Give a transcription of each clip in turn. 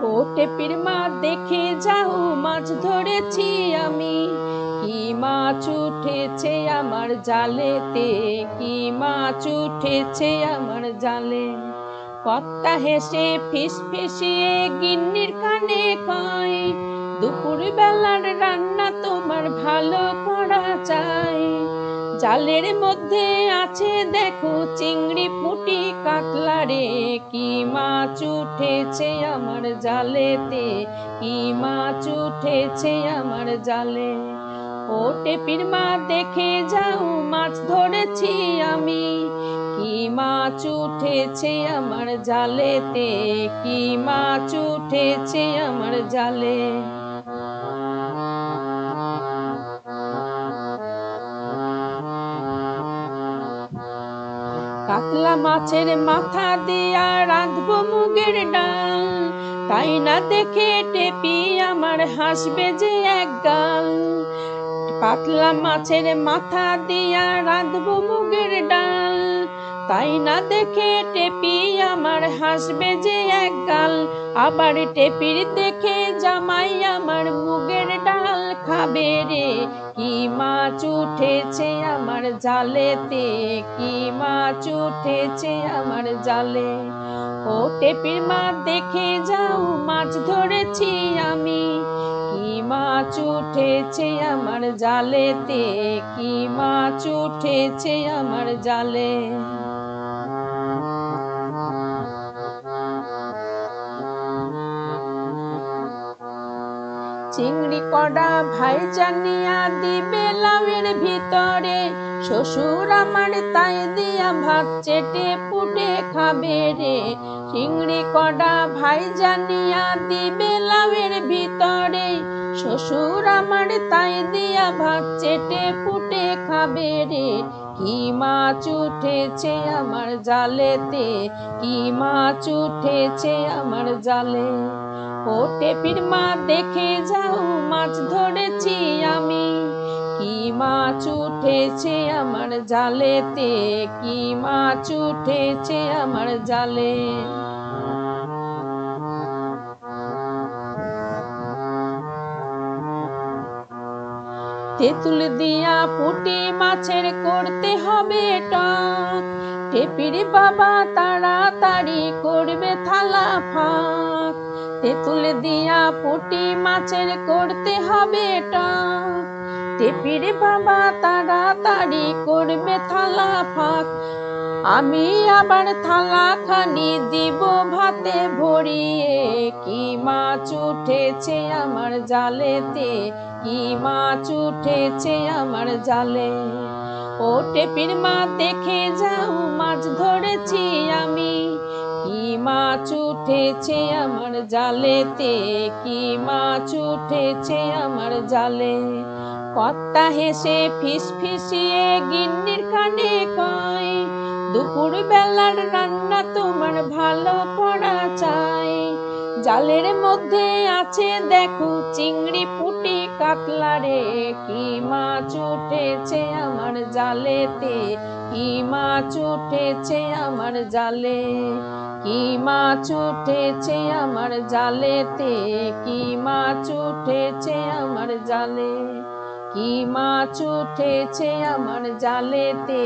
ও টেপির মা দেখে যাও, মাছ ধরেছি আমি। কি মাছ উঠেছে আমার জালেতে, কি মাছ উঠেছে আমার জালে। কর্তা হেসে ফিস ফিসিয়ে গিন্নির কানে কয়, দুপুর বেলার রান্না তোমার ভালো করা চাই। জালের মধ্যে আছে দেখো চিংড়ি পুঁটি কাতলা রে, কি মাছ উঠেছে আমার জালেতে, কি মাছ উঠেছে আমার জালে। ও টেপির মা দেখে যাও, মাছ ধরেছি আমি। কি মাছ উঠেছে আমার জালেতে, কি মাছ উঠেছে আমার জালে। কাতলা মাছের মাথা দিয়া রাঁধবো মুগের ডাল, তাই না দেখে টেপি আমার হাসবে যে একগাল। কাতলা মাছের মাথা দিয়া রাঁধবো মুগের ডাল, তাই না দেখে টেপি আমার হাসবে যে একগাল। আবার টেপির দেখে জামাই আমার মুগের ডাল খাবে রে, কি মাছ উঠেছে আমার জালেতে, কি মাছ উঠেছে আমার জালে। ও টেপির মা দেখে যাও, মাছ ধরেছি আমি। কি মাছ উঠেছে আমার জালেতে, কি মাছ উঠেছে আমার জালে। চিংড়ি কড়া ভাই জানিয়া দিবে লাউয়ের ভিতরে, শ্বশুর আমার তাই দিয়া ভাত চেটে পুটে খাবে রে। চিংড়ি কড়া ভাই জানিয়া দিবে লাউয়ের ভিতরে, শ্বশুর আমার তাই দিয়া ভাত চেটে পুটে খাবে রে। কি মাছ উঠেছে আমার জালেতে, কি মাছ উঠেছে আমার জালে। ও টেপির মা দেখে যাও, মাছ ধরেছি আমি। কি মাছ উঠেছে আমার জালেতে, কি মাছ উঠেছে আমার জালে। তেঁতুল দিয়া পুঁটি মাছের করতে হবে টক, টেপির বাবা তাড়াতাড়ি করবে থালা ফাঁক। তেঁতুল দিয়া পুঁটি মাছের করতে হবে টক, টেপির বাবা তাড়াতাড়ি করবে থালা ফাঁক। আমি আবার থালা খানি দিব ভাতে ভরিয়ে, কি মাছ উঠেছে আমার জালেতে, কি মাছ উঠেছে আমার জালে। ও টেপির মা দেখে যাও, মাছ ধরেছি আমি। কি মাছ উঠেছে আমার জালেতে, কি মাছ উঠেছে আমার জালে। কর্তা হেসে ফিস ফিসিয়ে গিন্নির কানে কয়, দুপুর বেলার রান্না তোমার ভালো করা চাই। জালের মধ্যে আছে দেখো চিংড়ি পুঁটি কাতলা রে, কি মাছ উঠেছে আমার জালেতে, কি মাছ উঠেছে আমার জালে। কি মাছ উঠেছে আমার জালেতে, কি মাছ উঠেছে আমার জালে। কি মাছ উঠেছে আমার জালেতে,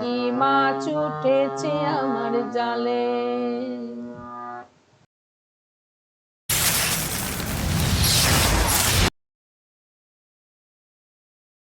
কি মাছ উঠেছে আমার জালে।